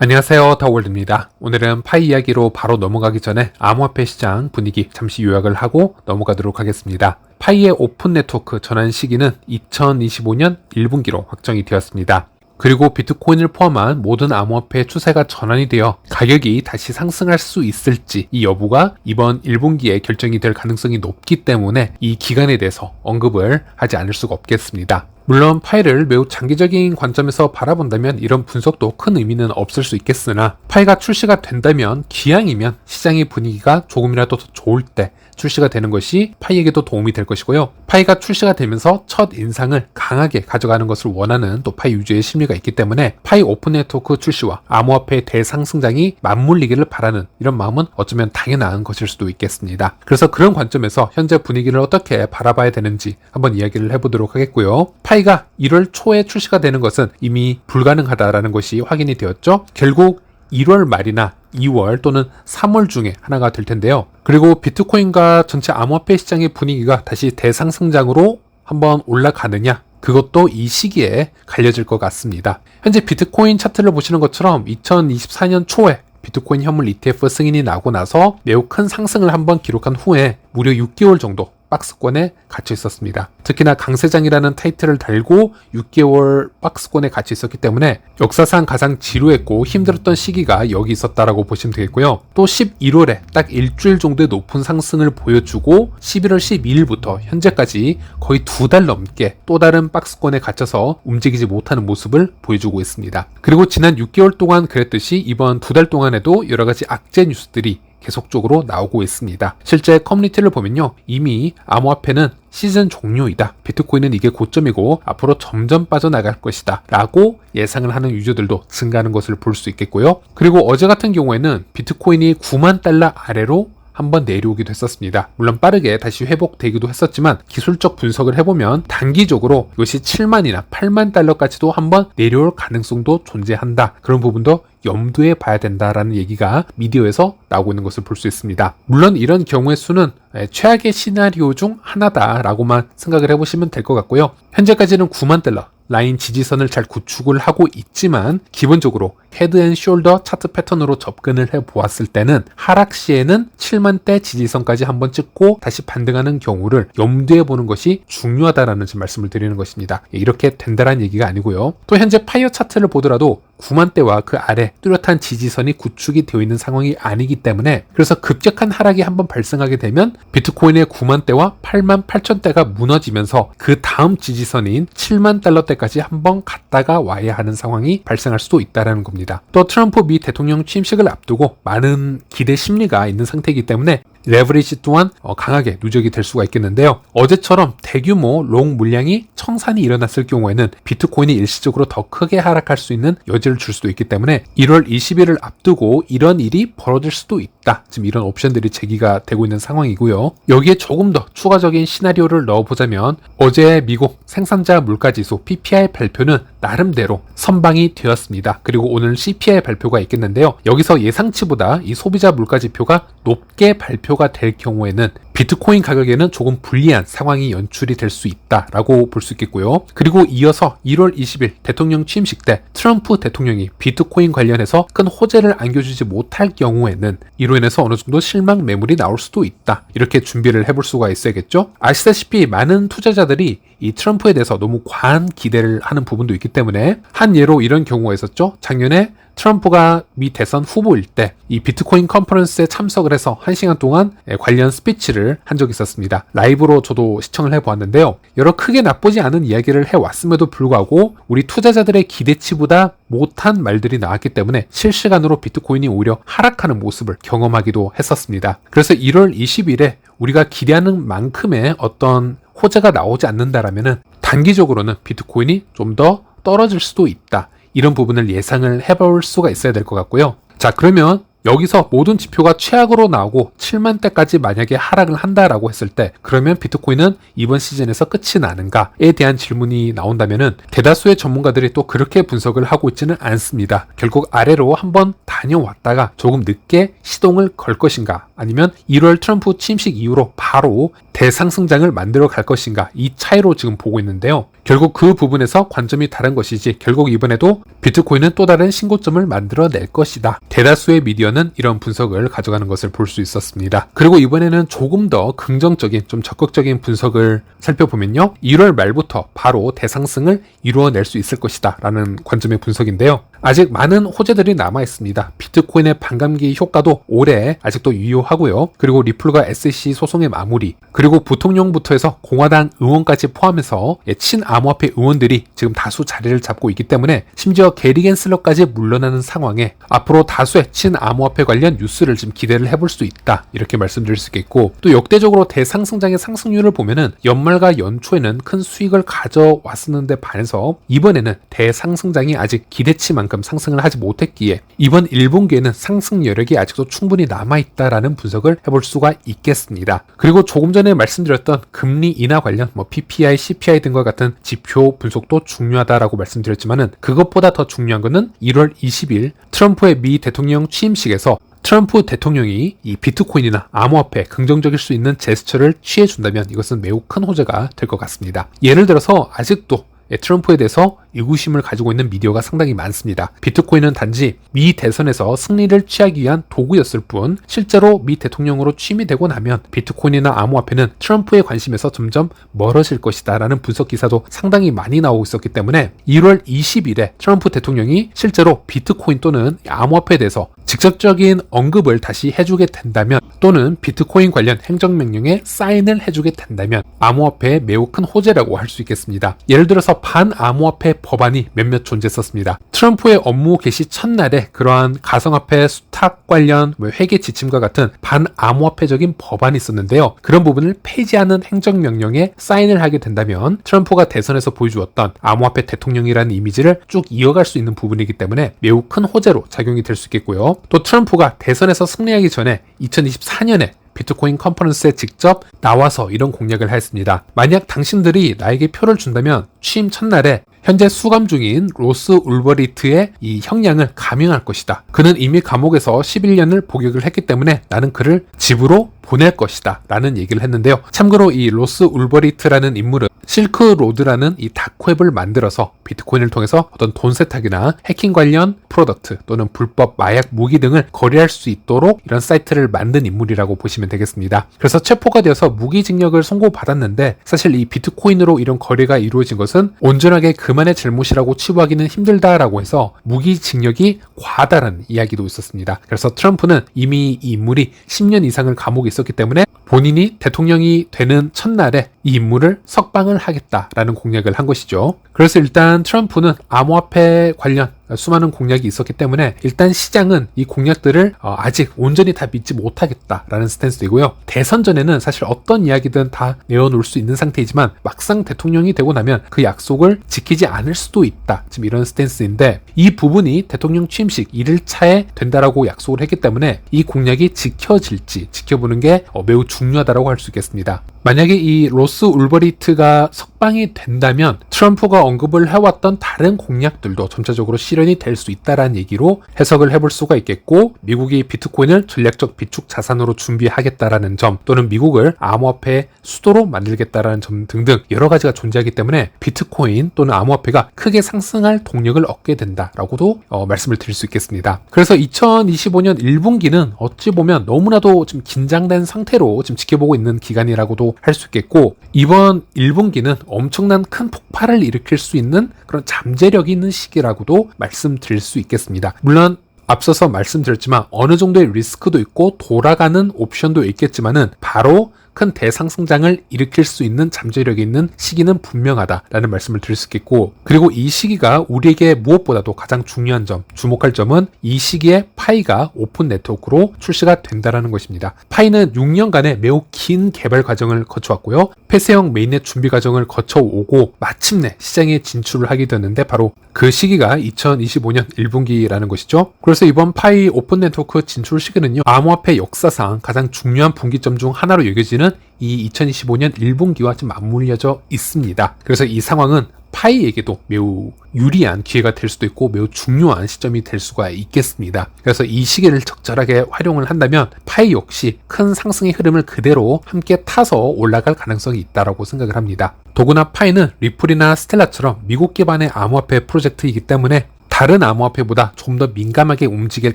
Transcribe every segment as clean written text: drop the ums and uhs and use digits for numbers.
안녕하세요, 더월드입니다. 오늘은 파이 이야기로 바로 넘어가기 전에 암호화폐 시장 분위기 잠시 요약을 하고 넘어가도록 하겠습니다. 파이의 오픈 네트워크 전환 시기는 2025년 1분기로 확정이 되었습니다. 그리고 비트코인을 포함한 모든 암호화폐 추세가 전환이 되어 가격이 다시 상승할 수 있을지 이 여부가 이번 1분기에 결정이 될 가능성이 높기 때문에 이 기간에 대해서 언급을 하지 않을 수가 없겠습니다. 물론 파이를 매우 장기적인 관점에서 바라본다면 이런 분석도 큰 의미는 없을 수 있겠으나 파이가 출시가 된다면 기왕이면 시장의 분위기가 조금이라도 더 좋을 때 출시가 되는 것이 파이에게도 도움이 될 것이고요. 파이가 출시가 되면서 첫 인상을 강하게 가져가는 것을 원하는 또 파이 유저의 심리가 있기 때문에 파이 오픈 네트워크 출시와 암호화폐 대상승장이 맞물리기를 바라는 이런 마음은 어쩌면 당연한 것일 수도 있겠습니다. 그래서 그런 관점에서 현재 분위기를 어떻게 바라봐야 되는지 한번 이야기를 해보도록 하겠고요. 파이가 1월 초에 출시가 되는 것은 이미 불가능하다라는 것이 확인이 되었죠. 결국 1월 말이나 2월 또는 3월 중에 하나가 될 텐데요. 그리고 비트코인과 전체 암호화폐 시장의 분위기가 다시 대상승장으로 한번 올라가느냐, 그것도 이 시기에 갈려질 것 같습니다. 현재 비트코인 차트를 보시는 것처럼 2024년 초에 비트코인 현물 ETF 승인이 나고 나서 매우 큰 상승을 한번 기록한 후에 무려 6개월 정도 박스권에 갇혀 있었습니다. 특히나 강세장이라는 타이틀을 달고 6개월 박스권에 갇혀 있었기 때문에 역사상 가장 지루했고 힘들었던 시기가 여기 있었다라고 보시면 되겠고요. 또 11월에 딱 일주일 정도의 높은 상승을 보여주고 11월 12일부터 현재까지 거의 2달 넘게 또 다른 박스권에 갇혀서 움직이지 못하는 모습을 보여주고 있습니다. 그리고 지난 6개월 동안 그랬듯이 이번 2달 동안에도 여러 가지 악재 뉴스들이 계속적으로 나오고 있습니다. 실제 커뮤니티를 보면요, 이미 암호화폐는 시즌 종료이다, 비트코인은 이게 고점이고 앞으로 점점 빠져나갈 것이다 라고 예상을 하는 유저들도 증가하는 것을 볼 수 있겠고요. 그리고 어제 같은 경우에는 비트코인이 9만 달러 아래로 한번 내려오기도 했었습니다. 물론 빠르게 다시 회복되기도 했었지만 기술적 분석을 해보면 단기적으로 이것이 7만이나 8만 달러까지도 한번 내려올 가능성도 존재한다, 그런 부분도 염두에 봐야 된다라는 얘기가 미디어에서 나오고 있는 것을 볼 수 있습니다. 물론 이런 경우의 수는 최악의 시나리오 중 하나다라고만 생각을 해보시면 될 것 같고요. 현재까지는 9만 달러 라인 지지선을 잘 구축을 하고 있지만 기본적으로 헤드 앤 숄더 차트 패턴으로 접근을 해보았을 때는 하락 시에는 7만대 지지선까지 한번 찍고 다시 반등하는 경우를 염두에 보는 것이 중요하다라는 말씀을 드리는 것입니다. 이렇게 된다는 얘기가 아니고요. 또 현재 파이어 차트를 보더라도 9만대와 그 아래 뚜렷한 지지선이 구축이 되어 있는 상황이 아니기 때문에, 그래서 급격한 하락이 한번 발생하게 되면 비트코인의 9만대와 8만 8천대가 무너지면서 그 다음 지지선인 7만 달러대까지 한번 갔다가 와야 하는 상황이 발생할 수도 있다는 겁니다. 또 트럼프 미 대통령 취임식을 앞두고 많은 기대 심리가 있는 상태이기 때문에 레버리지 또한 강하게 누적이 될 수가 있겠는데요. 어제처럼 대규모 롱 물량이 청산이 일어났을 경우에는 비트코인이 일시적으로 더 크게 하락할 수 있는 여지를 줄 수도 있기 때문에 1월 20일을 앞두고 이런 일이 벌어질 수도 있다, 지금 이런 옵션들이 제기가 되고 있는 상황이고요. 여기에 조금 더 추가적인 시나리오를 넣어보자면 어제 미국 생산자 물가지수 PPI 발표는 나름대로 선방이 되었습니다. 그리고 오늘 CPI 발표가 있겠는데요. 여기서 예상치보다 이 소비자 물가지표가 높게 발표가 될 경우에는 비트코인 가격에는 조금 불리한 상황이 연출이 될 수 있다라고 볼 수 있겠고요. 그리고 이어서 1월 20일 대통령 취임식 때 트럼프 대통령이 비트코인 관련해서 큰 호재를 안겨주지 못할 경우에는 이로 인해서 어느 정도 실망 매물이 나올 수도 있다, 이렇게 준비를 해볼 수가 있어야겠죠. 아시다시피 많은 투자자들이 이 트럼프에 대해서 너무 과한 기대를 하는 부분도 있기 때문에 한 예로 이런 경우가 있었죠. 작년에 트럼프가 미 대선 후보일 때 이 비트코인 컨퍼런스에 참석을 해서 1시간 동안 관련 스피치를 한 적이 있었습니다. 라이브로 저도 시청을 해보았는데요. 여러 크게 나쁘지 않은 이야기를 해왔음에도 불구하고 우리 투자자들의 기대치보다 못한 말들이 나왔기 때문에 실시간으로 비트코인이 오히려 하락하는 모습을 경험하기도 했었습니다. 그래서 1월 20일에 우리가 기대하는 만큼의 어떤 호재가 나오지 않는다라면은 단기적으로는 비트코인이 좀 더 떨어질 수도 있다, 이런 부분을 예상을 해볼 수가 있어야 될 것 같고요. 자, 그러면 여기서 모든 지표가 최악으로 나오고 7만대까지 만약에 하락을 한다라고 했을 때 그러면 비트코인은 이번 시즌에서 끝이 나는가에 대한 질문이 나온다면은 대다수의 전문가들이 또 그렇게 분석을 하고 있지는 않습니다. 결국 아래로 한번 다녀왔다가 조금 늦게 시동을 걸 것인가, 아니면 1월 트럼프 취임식 이후로 바로 대상승장을 만들어 갈 것인가, 이 차이로 지금 보고 있는데요. 결국 그 부분에서 관점이 다른 것이지 결국 이번에도 비트코인은 또 다른 신고점을 만들어낼 것이다. 대다수의 미디어는 이런 분석을 가져가는 것을 볼 수 있었습니다. 그리고 이번에는 조금 더 긍정적인, 좀 적극적인 분석을 살펴보면요. 1월 말부터 바로 대상승을 이루어낼 수 있을 것이다 라는 관점의 분석인데요. 아직 많은 호재들이 남아있습니다. 비트코인의 반감기 효과도 올해 아직도 유효하고요. 그리고 리플과 SEC 소송의 마무리, 그리고 부통령부터 해서 공화당 의원까지 포함해서 친암호화폐 의원들이 지금 다수 자리를 잡고 있기 때문에 심지어 게리 겐슬러까지 물러나는 상황에 앞으로 다수의 친암호화폐 관련 뉴스를 지금 기대를 해볼 수 있다, 이렇게 말씀드릴 수 있겠고, 또 역대적으로 대상승장의 상승률을 보면은 연말과 연초에는 큰 수익을 가져왔었는데 반해서 이번에는 대상승장이 아직 기대치만큼 상승을 하지 못했기에 이번 1분기에는 상승 여력이 아직도 충분히 남아있다라는 분석을 해볼 수가 있겠습니다. 그리고 조금 전에 말씀드렸던 금리 인하 관련 PPI, CPI 등과 같은 지표 분석도 중요하다라고 말씀드렸지만은 그것보다 더 중요한 것은 1월 20일 트럼프의 미 대통령 취임식에서 트럼프 대통령이 이 비트코인이나 암호화폐 긍정적일 수 있는 제스처를 취해준다면 이것은 매우 큰 호재가 될 것 같습니다. 예를 들어서 아직도 트럼프에 대해서 의구심을 가지고 있는 미디어가 상당히 많습니다. 비트코인은 단지 미 대선에서 승리를 취하기 위한 도구였을 뿐 실제로 미 대통령으로 취임이 되고 나면 비트코인이나 암호화폐는 트럼프의 관심에서 점점 멀어질 것이다 라는 분석 기사도 상당히 많이 나오고 있었기 때문에 1월 20일에 트럼프 대통령이 실제로 비트코인 또는 암호화폐에 대해서 직접적인 언급을 다시 해주게 된다면, 또는 비트코인 관련 행정명령에 사인을 해주게 된다면 암호화폐의 매우 큰 호재라고 할 수 있겠습니다. 예를 들어서 반암호화폐 법안이 몇몇 존재했었습니다. 트럼프의 업무 개시 첫날에 그러한 가상화폐 수탁 관련 회계 지침과 같은 반암호화폐적인 법안이 있었는데요. 그런 부분을 폐지하는 행정명령에 사인을 하게 된다면 트럼프가 대선에서 보여주었던 암호화폐 대통령이라는 이미지를 쭉 이어갈 수 있는 부분이기 때문에 매우 큰 호재로 작용이 될 수 있겠고요. 또 트럼프가 대선에서 승리하기 전에 2024년에 비트코인 컨퍼런스에 직접 나와서 이런 공약을 했습니다. 만약 당신들이 나에게 표를 준다면 취임 첫날에 현재 수감 중인 로스 울버리트의 이 형량을 감형할 것이다. 그는 이미 감옥에서 11년을 복역을 했기 때문에 나는 그를 집으로 보낼 것이다 라는 얘기를 했는데요. 참고로 이 로스 울버리트라는 인물은 실크로드라는 이 다크웹을 만들어서 비트코인을 통해서 어떤 돈 세탁이나 해킹 관련 프로덕트 또는 불법 마약 무기 등을 거래할 수 있도록 이런 사이트를 만든 인물이라고 보시면 되겠습니다. 그래서 체포가 되어서 무기징역을 선고받았는데 사실 이 비트코인으로 이런 거래가 이루어진 것은 온전하게 그만의 잘못이라고 치부하기는 힘들다라고 해서 무기징역이 과다라는 이야기도 있었습니다. 그래서 트럼프는 이미 이 인물이 10년 이상을 감옥에 있었기 때문에 본인이 대통령이 되는 첫날에 이 인물을 석방을 하겠다라는 공약을 한 것이죠. 그래서 일단 트럼프는 암호화폐 관련 수많은 공약이 있었기 때문에 일단 시장은 이 공약들을 아직 온전히 다 믿지 못하겠다라는 스탠스이고요. 대선 전에는 사실 어떤 이야기든 다 내어놓을 수 있는 상태이지만 막상 대통령이 되고 나면 그 약속을 지키지 않을 수도 있다, 지금 이런 스탠스인데, 이 부분이 대통령 취임식 1일차에 된다라고 약속을 했기 때문에 이 공약이 지켜질지 지켜보는 게 매우 중요하다고 할 수 있겠습니다. 만약에 이 로스 울버리트가 석방이 된다면 트럼프가 언급을 해왔던 다른 공약들도 점차적으로 실현이 될 수 있다라는 얘기로 해석을 해볼 수가 있겠고, 미국이 비트코인을 전략적 비축 자산으로 준비하겠다라는 점, 또는 미국을 암호화폐의 수도로 만들겠다라는 점 등등 여러 가지가 존재하기 때문에 비트코인 또는 암호화폐가 크게 상승할 동력을 얻게 된다라고도 말씀을 드릴 수 있겠습니다. 그래서 2025년 1분기는 어찌 보면 너무나도 좀 긴장된 상태로 지금 지켜보고 있는 기간이라고도 할 수 있겠고, 이번 1분기는 엄청난 큰 폭발을 일으킬 수 있는 그런 잠재력이 있는 시기라고도 말씀드릴 수 있겠습니다. 물론 앞서서 말씀드렸지만 어느 정도의 리스크도 있고 돌아가는 옵션도 있겠지만은 바로 큰 대상승장을 일으킬 수 있는 잠재력이 있는 시기는 분명하다라는 말씀을 드릴 수 있겠고, 그리고 이 시기가 우리에게 무엇보다도 가장 중요한 점, 주목할 점은 이 시기에 파이가 오픈 네트워크로 출시가 된다라는 것입니다. 파이는 6년간의 매우 긴 개발 과정을 거쳐왔고요. 폐쇄형 메인넷 준비 과정을 거쳐오고 마침내 시장에 진출을 하게 되는데 바로 그 시기가 2025년 1분기라는 것이죠. 그래서 이번 파이 오픈 네트워크 진출 시기는요, 암호화폐 역사상 가장 중요한 분기점 중 하나로 여겨지는 보면은 이 2025년 1분기와 좀 맞물려져 있습니다. 그래서 이 상황은 파이에게도 매우 유리한 기회가 될 수도 있고 매우 중요한 시점이 될 수가 있겠습니다. 그래서 이 시기를 적절하게 활용을 한다면 파이 역시 큰 상승의 흐름을 그대로 함께 타서 올라갈 가능성이 있다고 생각을 합니다. 더구나 파이는 리플이나 스텔라처럼 미국 기반의 암호화폐 프로젝트이기 때문에 다른 암호화폐보다 좀 더 민감하게 움직일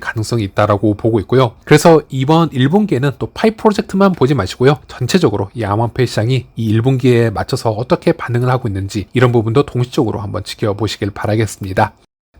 가능성이 있다고 보고 있고요. 그래서 이번 1분기에는 또 파이 프로젝트만 보지 마시고요. 전체적으로 이 암호화폐 시장이 이 1분기에 맞춰서 어떻게 반응을 하고 있는지 이런 부분도 동시적으로 한번 지켜보시길 바라겠습니다.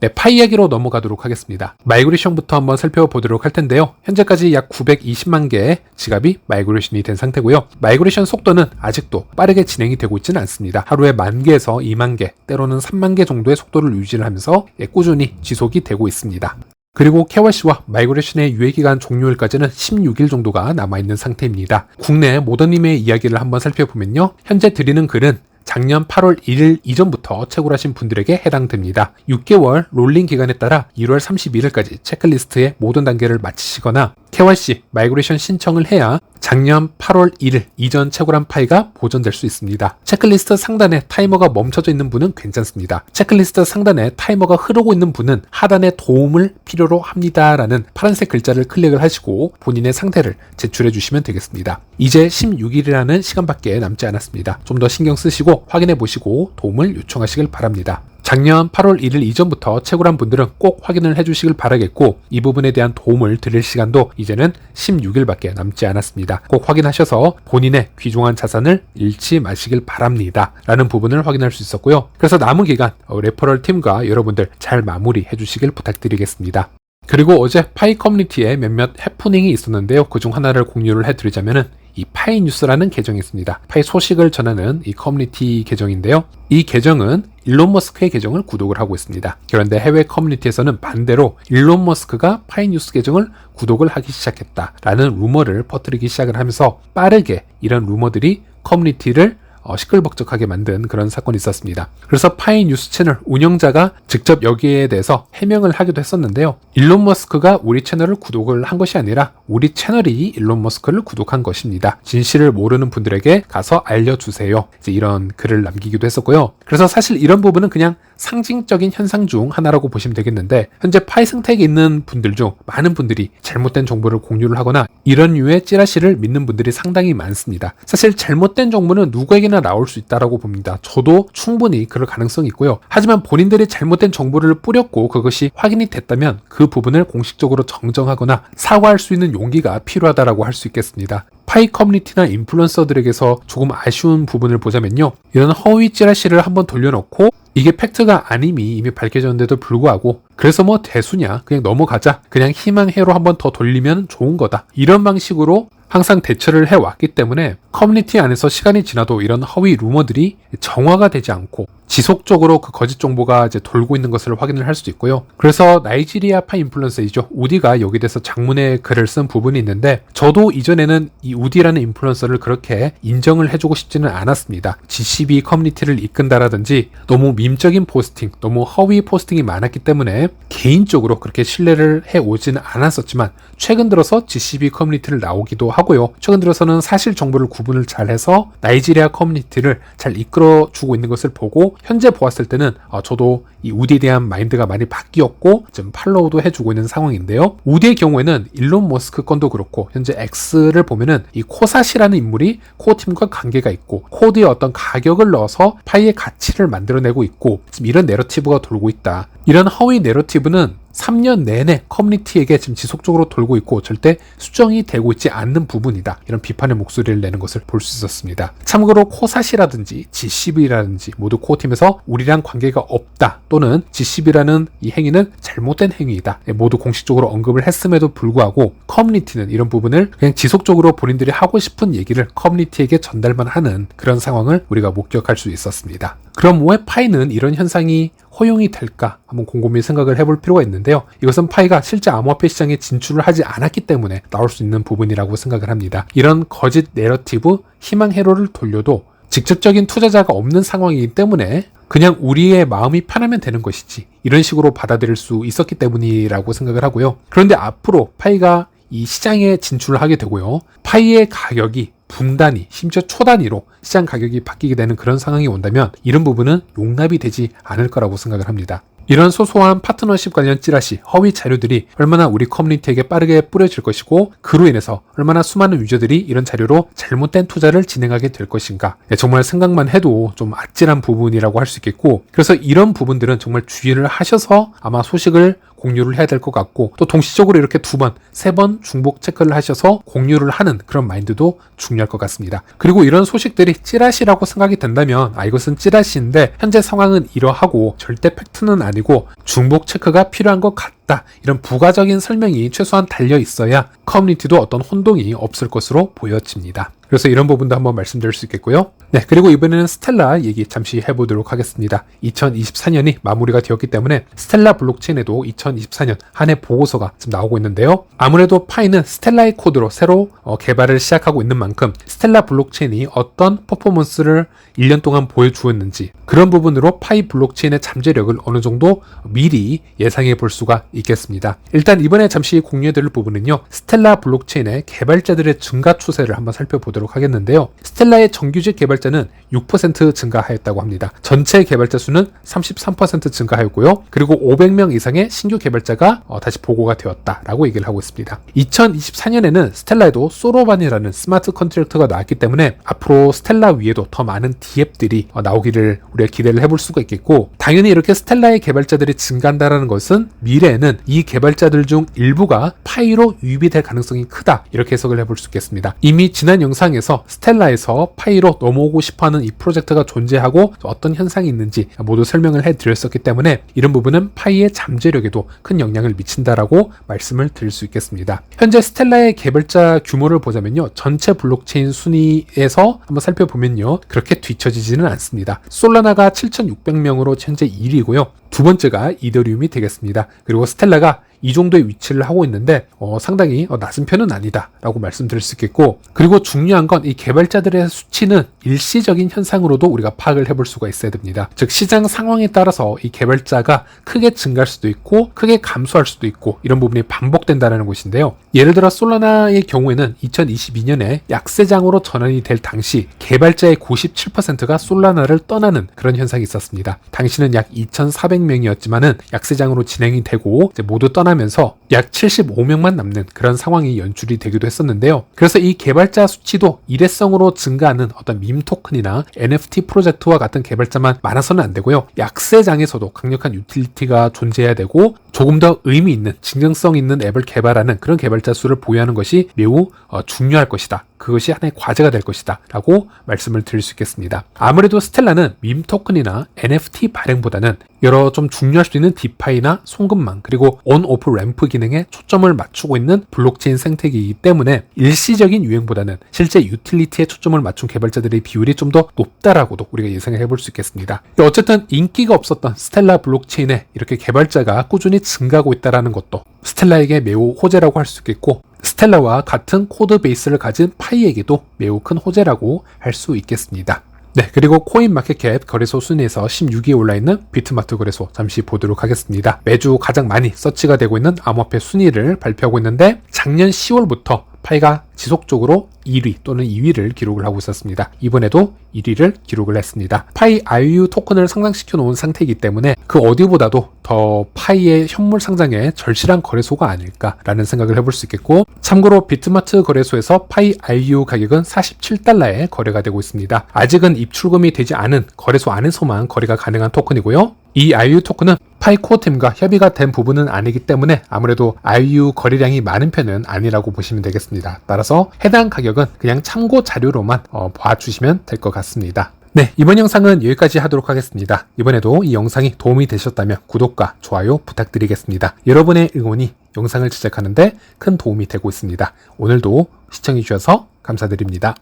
네, 파이 이야기로 넘어가도록 하겠습니다. 마이그레이션부터 한번 살펴보도록 할 텐데요. 현재까지 약 920만 개의 지갑이 마이그레이션이 된 상태고요. 마이그레이션 속도는 아직도 빠르게 진행이 되고 있지는 않습니다. 하루에 10,000개에서 20,000개, 때로는 30,000개 정도의 속도를 유지를 하면서 꾸준히 지속이 되고 있습니다. 그리고 KYC와 마이그레이션의 유예기간 종료일까지는 16일 정도가 남아있는 상태입니다. 국내 모더님의 이야기를 한번 살펴보면요. 현재 드리는 글은 작년 8월 1일 이전부터 채굴 하신 분들에게 해당됩니다. 6개월 롤링 기간에 따라 1월 31일까지 체크리스트의 모든 단계를 마치시거나 KYC, 마이그레이션 신청을 해야 작년 8월 1일 이전 채굴한 파이가 보존될 수 있습니다. 체크리스트 상단에 타이머가 멈춰져 있는 분은 괜찮습니다. 체크리스트 상단에 타이머가 흐르고 있는 분은 하단에 도움을 필요로 합니다라는 파란색 글자를 클릭을 하시고 본인의 상태를 제출해 주시면 되겠습니다. 이제 16일이라는 시간밖에 남지 않았습니다. 좀 더 신경 쓰시고 확인해 보시고 도움을 요청하시길 바랍니다. 작년 8월 1일 이전부터 채굴한 분들은 꼭 확인을 해주시길 바라겠고 이 부분에 대한 도움을 드릴 시간도 이제는 16일밖에 남지 않았습니다. 꼭 확인하셔서 본인의 귀중한 자산을 잃지 마시길 바랍니다. 라는 부분을 확인할 수 있었고요. 그래서 남은 기간 레퍼럴 팀과 여러분들 잘 마무리해 주시길 부탁드리겠습니다. 그리고 어제 파이 커뮤니티에 몇몇 해프닝이 있었는데요. 그중 하나를 공유를 해드리자면은 이 파이 뉴스라는 계정이 있습니다. 파이 소식을 전하는 이 커뮤니티 계정인데요. 이 계정은 일론 머스크의 계정을 구독을 하고 있습니다. 그런데 해외 커뮤니티에서는 반대로 일론 머스크가 파이 뉴스 계정을 구독을 하기 시작했다라는 루머를 퍼뜨리기 시작을 하면서 빠르게 이런 루머들이 커뮤니티를 시끌벅적하게 만든 그런 사건이 있었습니다. 그래서 파이 뉴스 채널 운영자가 직접 여기에 대해서 해명을 하기도 했었는데요. 일론 머스크가 우리 채널을 구독을 한 것이 아니라 우리 채널이 일론 머스크를 구독한 것입니다. 진실을 모르는 분들에게 가서 알려주세요. 이제 이런 글을 남기기도 했었고요. 그래서 사실 이런 부분은 그냥 상징적인 현상 중 하나라고 보시면 되겠는데 현재 파이 생태계에 있는 분들 중 많은 분들이 잘못된 정보를 공유를 하거나 이런 류의 찌라시를 믿는 분들이 상당히 많습니다. 사실 잘못된 정보는 누구에게나 나올 수 있다고 봅니다. 저도 충분히 그럴 가능성이 있고요. 하지만 본인들이 잘못된 정보를 뿌렸고 그것이 확인이 됐다면 그 부분을 공식적으로 정정하거나 사과할 수 있는 용기가 필요하다고 할 수 있겠습니다. 파이 커뮤니티나 인플루언서들에게서 조금 아쉬운 부분을 보자면요. 이런 허위 찌라시를 한번 돌려놓고 이게 팩트가 아님이 이미 밝혀졌는데도 불구하고 그래서 뭐 대수냐 그냥 넘어가자 그냥 희망회로 한번 더 돌리면 좋은 거다 이런 방식으로 항상 대처를 해왔기 때문에 커뮤니티 안에서 시간이 지나도 이런 허위 루머들이 정화가 되지 않고 지속적으로 그 거짓 정보가 이제 돌고 있는 것을 확인을 할 수도 있고요. 그래서 나이지리아 파 인플루언서이죠. 우디가 여기 대해서 장문의 글을 쓴 부분이 있는데 저도 이전에는 이 우디라는 인플루언서를 그렇게 인정을 해주고 싶지는 않았습니다. GCB 커뮤니티를 이끈다라든지 너무 밈적인 포스팅, 너무 허위 포스팅이 많았기 때문에 개인적으로 그렇게 신뢰를 해오지는 않았었지만 최근 들어서 GCB 커뮤니티를 나오기도 하고요. 최근 들어서는 사실 정보를 구분을 잘해서 나이지리아 커뮤니티를 잘 이끌어주고 있는 것을 보고 현재 보았을 때는 저도 이 우디에 대한 마인드가 많이 바뀌었고 좀 팔로우도 해주고 있는 상황인데요. 우디의 경우에는 일론 머스크 건도 그렇고 현재 X를 보면은 이 코사시라는 인물이 코어팀과 관계가 있고 코드에 어떤 가격을 넣어서 파이의 가치를 만들어내고 있고 지금 이런 내러티브가 돌고 있다. 이런 허위 내러티브는 3년 내내 커뮤니티에게 지금 지속적으로 돌고 있고 절대 수정이 되고 있지 않는 부분이다. 이런 비판의 목소리를 내는 것을 볼 수 있었습니다. 참고로 코사시라든지 GCB라든지 모두 코어팀에서 우리랑 관계가 없다 또는 GCB라는 이 행위는 잘못된 행위이다. 모두 공식적으로 언급을 했음에도 불구하고 커뮤니티는 이런 부분을 그냥 지속적으로 본인들이 하고 싶은 얘기를 커뮤니티에게 전달만 하는 그런 상황을 우리가 목격할 수 있었습니다. 그럼 왜 파이는 이런 현상이 허용이 될까 한번 곰곰이 생각을 해볼 필요가 있는데요. 이것은 파이가 실제 암호화폐 시장에 진출을 하지 않았기 때문에 나올 수 있는 부분이라고 생각을 합니다. 이런 거짓 내러티브, 희망 회로를 돌려도 직접적인 투자자가 없는 상황이기 때문에 그냥 우리의 마음이 편하면 되는 것이지 이런 식으로 받아들일 수 있었기 때문이라고 생각을 하고요. 그런데 앞으로 파이가 이 시장에 진출을 하게 되고요. 파이의 가격이 분단위, 심지어 초단위로 시장 가격이 바뀌게 되는 그런 상황이 온다면 이런 부분은 용납이 되지 않을 거라고 생각을 합니다. 이런 소소한 파트너십 관련 찌라시, 허위 자료들이 얼마나 우리 커뮤니티에게 빠르게 뿌려질 것이고 그로 인해서 얼마나 수많은 유저들이 이런 자료로 잘못된 투자를 진행하게 될 것인가. 정말 생각만 해도 좀 아찔한 부분이라고 할 수 있겠고, 그래서 이런 부분들은 정말 주의를 하셔서 아마 소식을 공유를 해야 될 것 같고, 또 동시적으로 이렇게 2번, 3번 중복 체크를 하셔서 공유를 하는 그런 마인드도 중요할 것 같습니다. 그리고 이런 소식들이 찌라시라고 생각이 된다면 이것은 찌라시인데 현재 상황은 이러하고 절대 팩트는 아니고 중복 체크가 필요한 것 같다, 이런 부가적인 설명이 최소한 달려 있어야 커뮤니티도 어떤 혼동이 없을 것으로 보여집니다. 그래서 이런 부분도 한번 말씀드릴 수 있겠고요. 네, 그리고 이번에는 스텔라 얘기 잠시 해보도록 하겠습니다. 2024년이 마무리가 되었기 때문에 스텔라 블록체인에도 2024년 한 해 보고서가 지금 나오고 있는데요. 아무래도 파이는 스텔라의 코드로 새로 개발을 시작하고 있는 만큼 스텔라 블록체인이 어떤 퍼포먼스를 1년 동안 보여주었는지 그런 부분으로 파이 블록체인의 잠재력을 어느 정도 미리 예상해 볼 수가 있겠습니다. 일단 이번에 잠시 공유해드릴 부분은요, 스텔라 블록체인의 개발자들의 증가 추세를 한번 살펴보도록 하겠는데요. 스텔라의 정규직 개발자는 6% 증가하였다고 합니다. 전체 개발자 수는 33% 증가하였고요. 그리고 500명 이상의 신규 개발자가 다시 보고가 되었다라고 얘기를 하고 있습니다. 2024년에는 스텔라에도 소로반이라는 스마트 컨트랙터가 나왔기 때문에 앞으로 스텔라 위에도 더 많은 디앱들이 나오기를 우리가 기대를 해볼 수가 있겠고, 당연히 이렇게 스텔라의 개발자들이 증가한다는 것은 미래에는 이 개발자들 중 일부가 파이로 유입이 될 가능성이 크다, 이렇게 해석을 해볼 수 있겠습니다. 이미 지난 영상에서 스텔라에서 파이로 넘어오고 싶어하는 이 프로젝트가 존재하고 어떤 현상이 있는지 모두 설명을 해드렸었기 때문에 이런 부분은 파이의 잠재력에도 큰 영향을 미친다라고 말씀을 드릴 수 있겠습니다. 현재 스텔라의 개발자 규모를 보자면요, 전체 블록체인 순위에서 한번 살펴보면요, 그렇게 뒤처지지는 않습니다. 솔라나가 7,600명으로 현재 1위고요. 두 번째가 이더리움이 되겠습니다. 그리고 스텔라가 이 정도의 위치를 하고 있는데 상당히 낮은 편은 아니다 라고 말씀드릴 수 있겠고, 그리고 중요한 건 이 개발자들의 수치는 일시적인 현상으로도 우리가 파악을 해볼 수가 있어야 됩니다. 즉 시장 상황에 따라서 이 개발자가 크게 증가할 수도 있고 크게 감소할 수도 있고 이런 부분이 반복된다는 것인데요. 예를 들어 솔라나의 경우에는 2022년에 약세장으로 전환이 될 당시 개발자의 97%가 솔라나를 떠나는 그런 현상이 있었습니다. 당시는 약 2,400명이었지만은 약세장으로 진행이 되고 이제 모두 떠나면서 약 75명만 남는 그런 상황이 연출이 되기도 했었는데요. 그래서 이 개발자 수치도 일회성으로 증가하는 어떤 밈 토큰이나 NFT 프로젝트와 같은 개발자만 많아서는 안 되고요. 약세장에서도 강력한 유틸리티가 존재해야 되고 조금 더 의미 있는 진정성 있는 앱을 개발하는 그런 개발자 수를 보유하는 것이 매우 중요할 것이다. 그것이 하나의 과제가 될 것이다 라고 말씀을 드릴 수 있겠습니다. 아무래도 스텔라는 밈 토큰이나 NFT 발행보다는 여러 좀 중요할 수 있는 디파이나 송금망 그리고 온오프 램프 기능에 초점을 맞추고 있는 블록체인 생태계이기 때문에 일시적인 유행보다는 실제 유틸리티에 초점을 맞춘 개발자들의 비율이 좀 더 높다라고도 우리가 예상해 볼 수 있겠습니다. 어쨌든 인기가 없었던 스텔라 블록체인에 이렇게 개발자가 꾸준히 증가하고 있다는 것도 스텔라에게 매우 호재라고 할 수 있겠고, 스텔라와 같은 코드 베이스를 가진 파이에게도 매우 큰 호재라고 할 수 있겠습니다. 네, 그리고 코인마켓캡 거래소 순위에서 16위에 올라있는 비트마트 거래소 잠시 보도록 하겠습니다. 매주 가장 많이 서치가 되고 있는 암호화폐 순위를 발표하고 있는데 작년 10월부터 파이가 지속적으로 1위 또는 2위를 기록을 하고 있었습니다. 이번에도 1위를 기록을 했습니다. 파이 IOU 토큰을 상장시켜 놓은 상태이기 때문에 그 어디보다도 더 파이의 현물 상장에 절실한 거래소가 아닐까라는 생각을 해볼 수 있겠고, 참고로 비트마트 거래소에서 파이 IOU 가격은 47달러에 거래가 되고 있습니다. 아직은 입출금이 되지 않은 거래소 안에서만 거래가 가능한 토큰이고요. 이 IOU 토큰은 파이 코어팀과 협의가 된 부분은 아니기 때문에 아무래도 IOU 거래량이 많은 편은 아니라고 보시면 되겠습니다. 따라서 해당 가격은 그냥 참고 자료로만 봐주시면 될 것 같습니다. 네, 이번 영상은 여기까지 하도록 하겠습니다. 이번에도 이 영상이 도움이 되셨다면 구독과 좋아요 부탁드리겠습니다. 여러분의 응원이 영상을 제작하는 데 큰 도움이 되고 있습니다. 오늘도 시청해주셔서 감사드립니다.